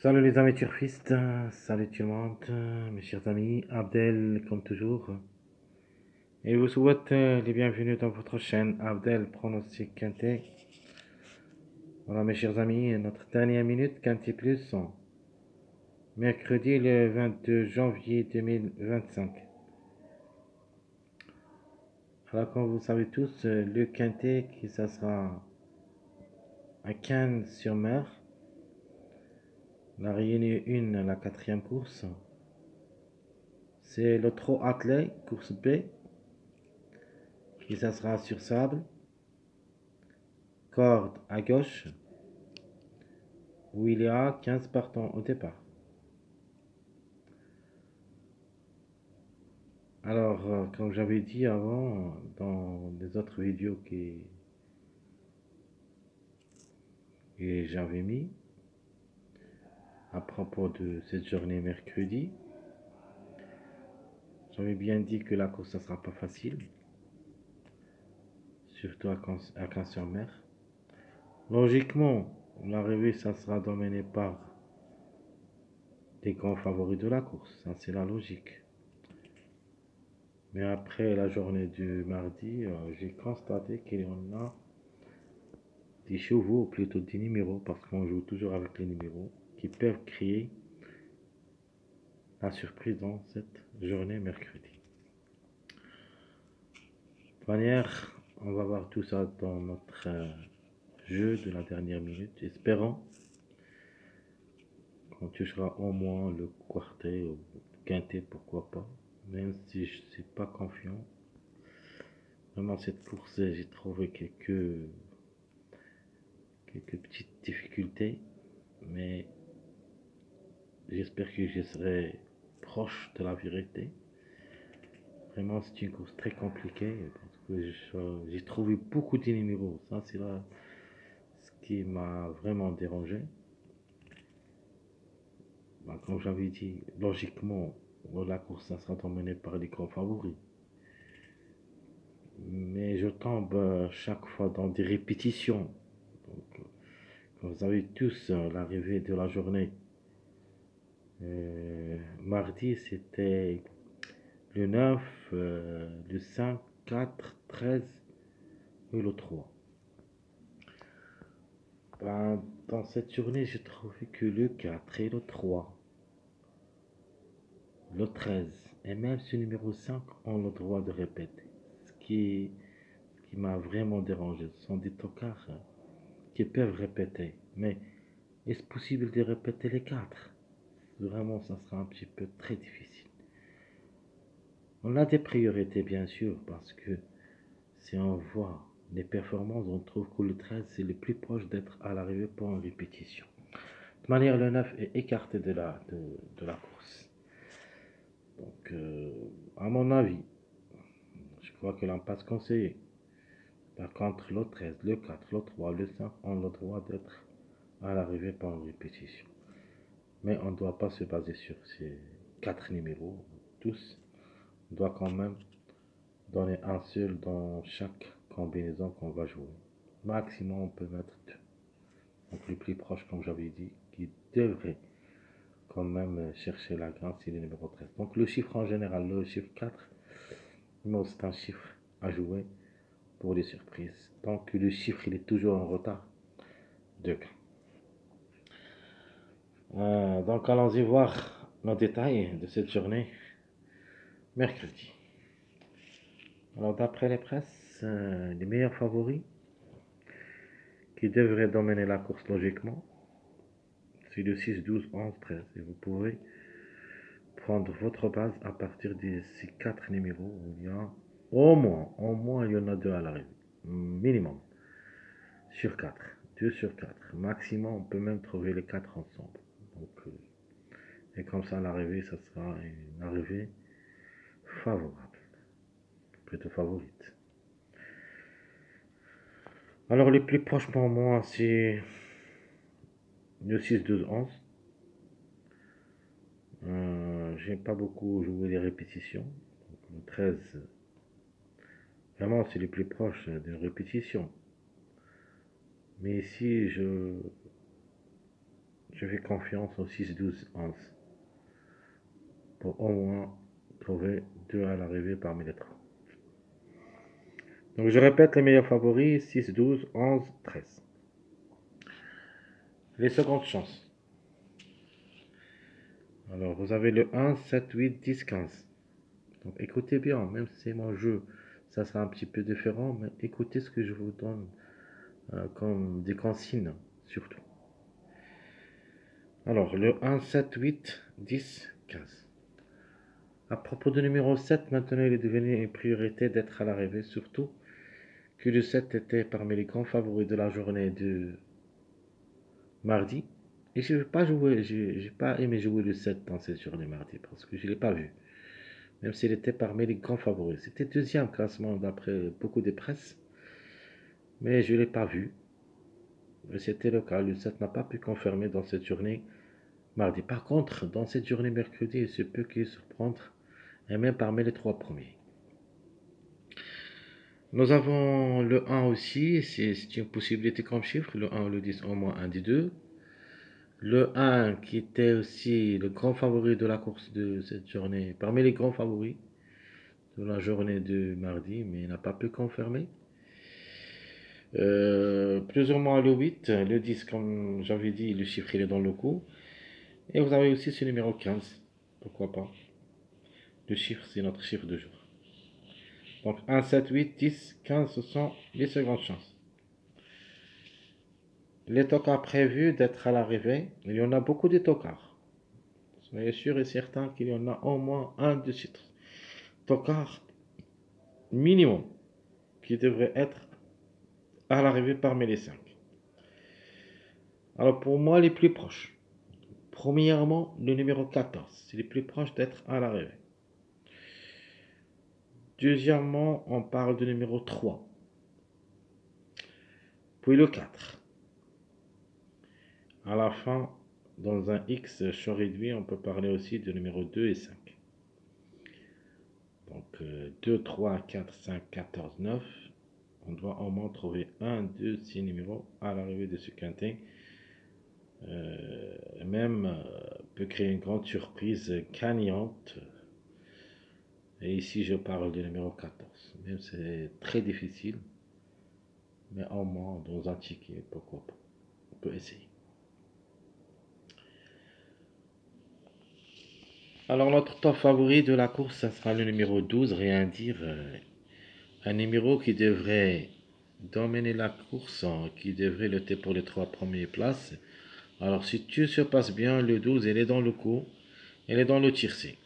Salut les amis turfistes, salut tout le monde, mes chers amis, Abdel comme toujours, et je vous souhaite les bienvenus dans votre chaîne Abdel Pronostic Quintet. Voilà mes chers amis, notre dernière minute Quintet Plus, mercredi le 22 janvier 2025. Alors comme vous savez tous, le Quintet ça sera à Cannes-sur-Mer, la réunion 1, la quatrième course, c'est le Trot Athlé, course B. Et ça sera sur sable, corde à gauche, où il y a 15 partants au départ. Alors, comme j'avais dit avant, dans les autres vidéos que j'avais mis à propos de cette journée mercredi, j'avais bien dit que la course ne sera pas facile, surtout à Cannes-sur-Mer. Logiquement, l'arrivée, ça sera dominé par les grands favoris de la course, ça c'est la logique. Mais après la journée du mardi, j'ai constaté qu'il y en a des chevaux, ou plutôt des numéros, parce qu'on joue toujours avec les numéros, qui peuvent créer la surprise dans cette journée mercredi. De toute manière, on va voir tout ça dans notre jeu de la dernière minute. Espérons qu'on touchera au moins le quartet ou le quintet, pourquoi pas. Même si je ne suis pas confiant. Vraiment, cette course, j'ai trouvé quelques petites difficultés. Mais j'espère que je serai proche de la vérité. Vraiment, c'est une course très compliquée parce que j'ai trouvé beaucoup de numéros. Ça, c'est là ce qui m'a vraiment dérangé. Bah, comme j'avais dit, logiquement, la course ça sera dominée par les grands favoris. Mais je tombe chaque fois dans des répétitions. Donc, comme vous savez tous, l'arrivée de la journée mardi, c'était le 9, le 5, 4, 13 et le 3. Ben, dans cette journée, j'ai trouvé que le 4 et le 3, le 13 et même ce numéro 5 ont le droit de répéter. Ce qui m'a vraiment dérangé. Ce sont des tocards qui peuvent répéter. Mais est-ce possible de répéter les 4? Vraiment, ça sera un petit peu très difficile. On a des priorités, bien sûr, parce que si on voit les performances, on trouve que le 13 c'est le plus proche d'être à l'arrivée pour une répétition. De toute manière, le 9 est écarté de la course. Donc, à mon avis, je crois que l'on passe conseillé. Par contre, le 13, le 4, le 3, le 5 ont le droit d'être à l'arrivée par une répétition. Mais on ne doit pas se baser sur ces 4 numéros, tous. On doit quand même donner un seul dans chaque combinaison qu'on va jouer. Maximum, on peut mettre 2. Donc, les plus proches, comme j'avais dit, qui devraient quand même chercher la grande, c'est le numéro 13. Donc, le chiffre en général, le chiffre 4, c'est un chiffre à jouer pour les surprises. Donc, le chiffre, il est toujours en retard de gain. Donc, allons-y voir nos détails de cette journée mercredi. Alors, d'après les presses, les meilleurs favoris qui devraient dominer la course logiquement, c'est le 6, 12, 11, 13. Et vous pouvez prendre votre base à partir de ces 4 numéros où il y a au moins, il y en a 2 à l'arrivée. Minimum. Sur 4. 2 sur 4. Maximum, on peut même trouver les 4 ensemble. Donc, et comme ça, l'arrivée, ça sera une arrivée favorable. Plutôt favorite. Alors, les plus proches pour moi, c'est le 6, 12, 11. J'aime pas beaucoup jouer les répétitions. Donc, le 13, vraiment, c'est les plus proches d'une répétition. Mais ici, je je fais confiance au 6, 12, 11 pour au moins trouver 2 à l'arrivée parmi les 3. Donc je répète les meilleurs favoris, 6, 12, 11, 13. Les secondes chances. Alors vous avez le 1, 7, 8, 10, 15. Donc écoutez bien, même si c'est mon jeu, ça sera un petit peu différent, mais écoutez ce que je vous donne comme des consignes, surtout. Alors le 1, 7, 8, 10, 15. À propos du numéro 7, maintenant il est devenu une priorité d'être à l'arrivée, surtout que le 7 était parmi les grands favoris de la journée de mardi. Et je n'ai pas joué, j'ai pas aimé jouer le 7 dans cette journée mardi parce que je ne l'ai pas vu. Même s'il était parmi les grands favoris. C'était deuxième classement d'après beaucoup de presse. Mais je ne l'ai pas vu. Et c'était le cas. Le 7 n'a pas pu confirmer dans cette journée mardi. Par contre, dans cette journée mercredi, il se peut qu'il surprendre. Et même parmi les 3 premiers. Nous avons le 1 aussi. C'est une possibilité comme chiffre. Le 1 ou le 10, au moins un des deux. Le 1 qui était aussi le grand favori de la course de cette journée. Parmi les grands favoris de la journée de mardi. Mais il n'a pas pu confirmer. Plus ou moins le 8, le 10, comme j'avais dit, le chiffre il est dans le coup. Et vous avez aussi ce numéro 15, pourquoi pas. Le chiffre, c'est notre chiffre de jour. Donc 1, 7, 8, 10, 15, ce sont les secondes chances. Les tocards prévus d'être à l'arrivée, il y en a beaucoup de tocards. Soyez sûr et certain qu'il y en a au moins un de ces tocards minimum qui devrait être à l'arrivée parmi les 5. Alors pour moi, les plus proches. Premièrement, le numéro 14, c'est le plus proche d'être à l'arrivée. Deuxièmement, on parle du numéro 3. Puis le 4. À la fin, dans un X champ réduit, on peut parler aussi du numéro 2 et 5. Donc 2, 3, 4, 5, 14, 9. On doit au moins trouver 1, 2, 6 numéros à l'arrivée de ce quintet. Même peut créer une grande surprise gagnante. Et ici, je parle du numéro 14. Même c'est très difficile. Mais au moins, dans un ticket, pourquoi pas. On peut essayer. Alors, notre top favori de la course, ça sera le numéro 12, rien dire. Un numéro qui devrait dominer la course, qui devrait lutter pour les 3 premières places. Alors, si tout se passe bien, le 12, il est dans le coup. Il est dans le tiercé.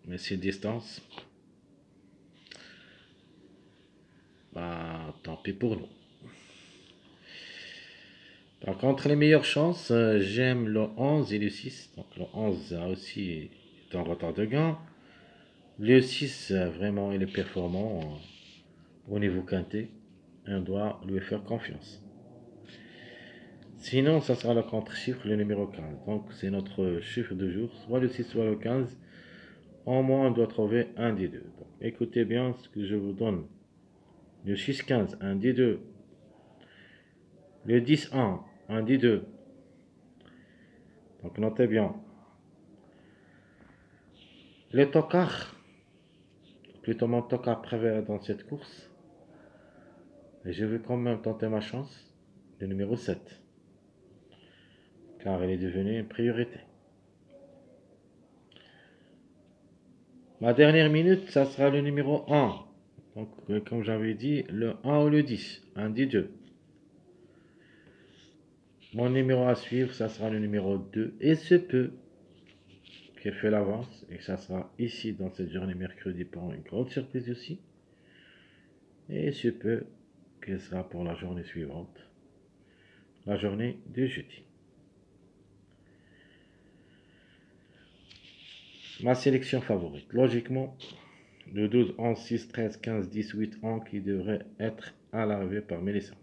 Mais c'est distance. Bah, tant pis pour nous. Par contre, les meilleures chances, j'aime le 11 et le 6. Donc, le 11 a aussi est en retard de gain. Le 6, vraiment, il est performant au niveau quintet. On doit lui faire confiance. Sinon, ça sera le contre-chiffre, le numéro 15. Donc, c'est notre chiffre de jour, soit le 6, soit le 15. Au moins, on doit trouver un des deux. Donc, écoutez bien ce que je vous donne. Le 6, 15, un des deux. Le 10, 1, un des deux. Donc, notez bien. Le tocard, plutôt mon tocard préféré dans cette course. Et je vais quand même tenter ma chance. Le numéro 7. Car il est devenu une priorité. Ma dernière minute, ça sera le numéro 1. Donc, comme j'avais dit, le 1 ou le 10. Un des deux. Mon numéro à suivre, ça sera le numéro 2. Et ce peut qui fait l'avance. Et ça sera ici dans cette journée mercredi pour une grande surprise aussi. Et ce peut qui sera pour la journée suivante. La journée de jeudi. Ma sélection favorite. Logiquement, le 12, 11, 6, 13, 15, 10, 8, 1 qui devrait être à l'arrivée parmi les 5.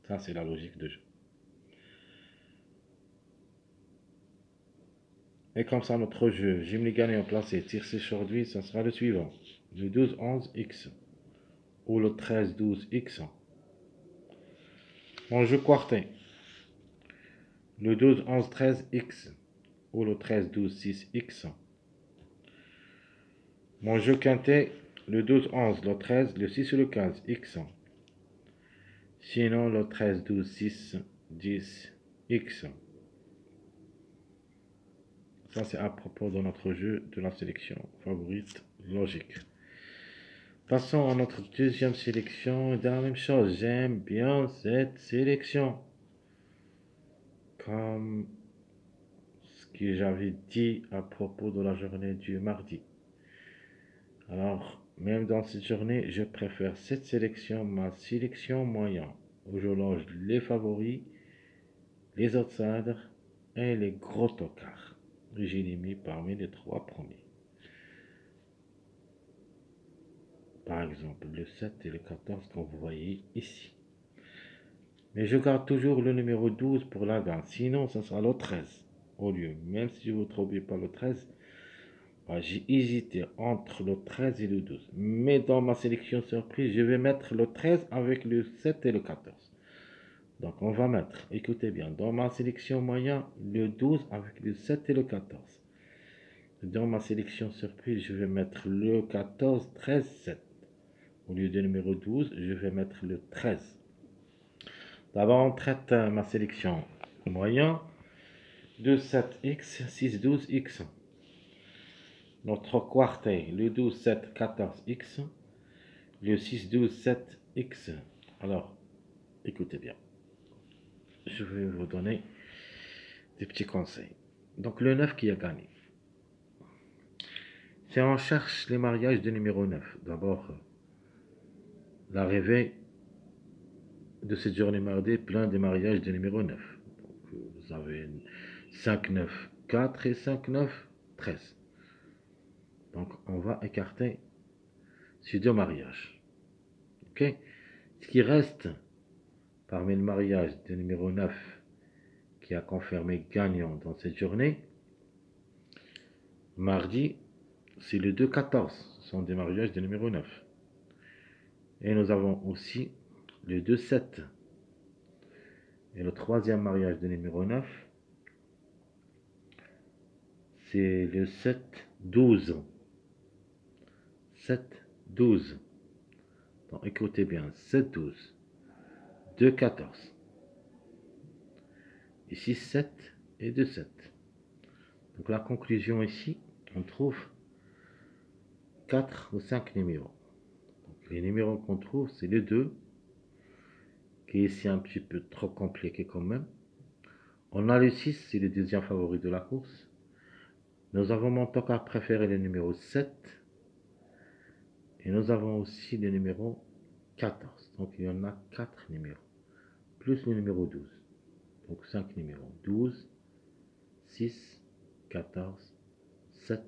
Ça, c'est la logique de jeu. Et comme ça, notre jeu, Jim Ligan en place et tire aujourd'hui, ça sera le suivant. Le 12, 11, X. Ou le 13, 12, X. On joue quartet. le 12, 11, 13, X. Ou le 13, 12, 6, X. Mon jeu quintet, le 12, 11, le 13, le 6 ou le 15, X. Sinon, le 13, 12, 6, 10, X. Ça, c'est à propos de notre jeu de la sélection favorite logique. Passons à notre deuxième sélection. De la même chose, j'aime bien cette sélection. Comme ce que j'avais dit à propos de la journée du mardi. Alors, même dans cette journée, je préfère cette sélection, ma sélection moyenne, où je loge les favoris, les outsiders et les gros tocards. J'ai les mis parmi les 3 premiers. Par exemple, le 7 et le 14 que vous voyez ici. Mais je garde toujours le numéro 12 pour la gagne. Sinon, ça sera le 13 au lieu. Même si je ne vous trouve pas le 13, bah, j'ai hésité entre le 13 et le 12. Mais dans ma sélection surprise, je vais mettre le 13 avec le 7 et le 14. Donc, on va mettre, écoutez bien, dans ma sélection moyenne, le 12 avec le 7 et le 14. Dans ma sélection surprise, je vais mettre le 14, 13, 7. Au lieu du numéro 12, je vais mettre le 13. D'abord, on traite ma sélection moyen. 2, 7x, 6, 12x. Notre quartet, le 12, 7, 14x. Le 6, 12, 7x. Alors, écoutez bien. Je vais vous donner des petits conseils. Donc, le 9 qui a gagné. Si on cherche les mariages de numéro 9, d'abord, l'arrivée de cette journée mardi, plein de mariages de numéro 9. Donc, vous avez 5, 9, 4 et 5, 9, 13. Donc, on va écarter ces 2 mariages. Ok? Ce qui reste parmi le mariage de numéro 9 qui a confirmé gagnant dans cette journée, mardi, c'est le 2, 14. Ce sont des mariages de numéro 9. Et nous avons aussi le 2, 7. Et le troisième mariage de numéro 9, c'est le 7, 12. 7, 12. Donc écoutez bien, 7, 12. 2, 14. Ici, 7 et 2, 7. Donc la conclusion ici, on trouve 4 ou 5 numéros. Donc, les numéros qu'on trouve, c'est le 2, qui est ici un petit peu trop compliqué quand même. On a le 6, c'est le deuxième favori de la course. Nous avons mon tocard préféré, le numéro 7. Et nous avons aussi le numéro 14. Donc il y en a 4 numéros. Plus le numéro 12. Donc 5 numéros. 12, 6, 14, 7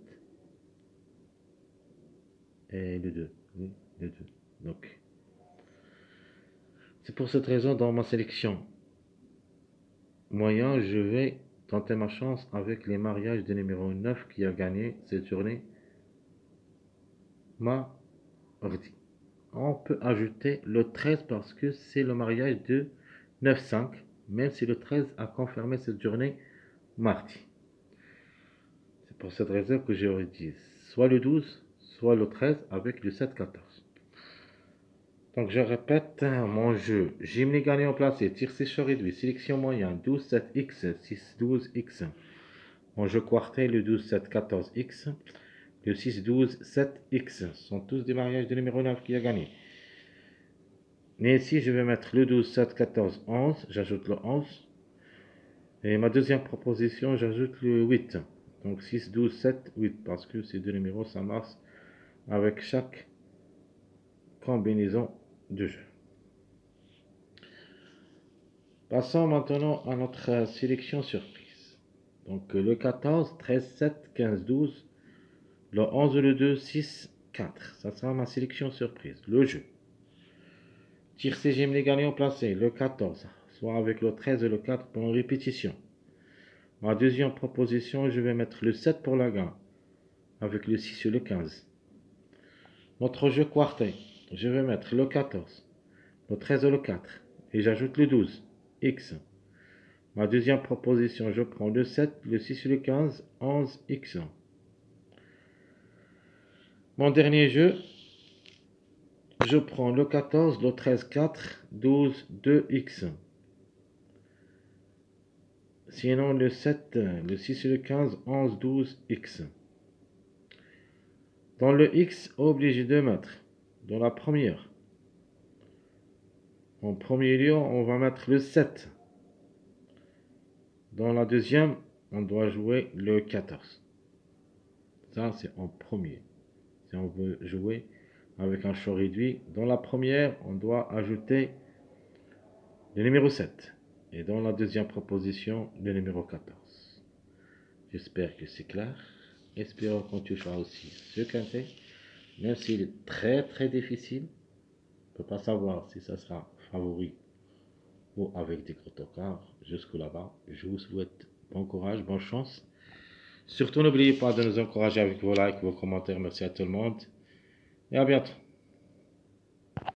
et le 2. Oui, le 2. Donc c'est pour cette raison, dans ma sélection moyen, je vais tenter ma chance avec les mariages de numéro 9 qui a gagné cette journée mardi. On peut ajouter le 13 parce que c'est le mariage de 9-5, même si le 13 a confirmé cette journée mardi. C'est pour cette raison que j'aurais dit soit le 12, soit le 13 avec le 7-14. Donc je répète mon jeu. Gimli gagnant placé, tir sécheur réduit, sélection moyenne 12-7x, 6-12x. Mon jeu quartet, le 12-7-14x, le 6-12-7x. Ce sont tous des mariages de numéro 9 qui a gagné. Mais ici, je vais mettre le 12, 7, 14, 11. J'ajoute le 11. Et ma deuxième proposition, j'ajoute le 8. Donc 6, 12, 7, 8. Parce que ces deux numéros, ça marche avec chaque combinaison de jeu. Passons maintenant à notre sélection surprise. Donc le 14, 13, 7, 15, 12. Le 11, le 2, 6, 4. Ça sera ma sélection surprise. Le jeu. Tir CGM les gagnants placés. Le 14. Soit avec le 13 et le 4 pour une répétition. Ma deuxième proposition, je vais mettre le 7 pour la gagne. Avec le 6 et le 15. Notre jeu quartet. Je vais mettre le 14. Le 13 et le 4. Et j'ajoute le 12. X. Ma deuxième proposition, je prends le 7, le 6 et le 15, 11x. Mon dernier jeu, je prends le 14, le 13, 4, 12, 2x. Sinon, le 7, le 6 et le 15, 11, 12, x. Dans le x, obligé de mettre dans la première. En premier lieu, on va mettre le 7. Dans la deuxième, on doit jouer le 14. Ça, c'est en premier. Si on veut jouer avec un choix réduit, dans la première, on doit ajouter le numéro 7. Et dans la deuxième proposition, le numéro 14. J'espère que c'est clair. Espérons qu'on touchera aussi ce quintet. Même s'il est très très difficile, on ne peut pas savoir si ça sera favori ou avec des gros tocards jusqu'au là-bas. Je vous souhaite bon courage, bonne chance. Surtout n'oubliez pas de nous encourager avec vos likes, vos commentaires. Merci à tout le monde et à bientôt.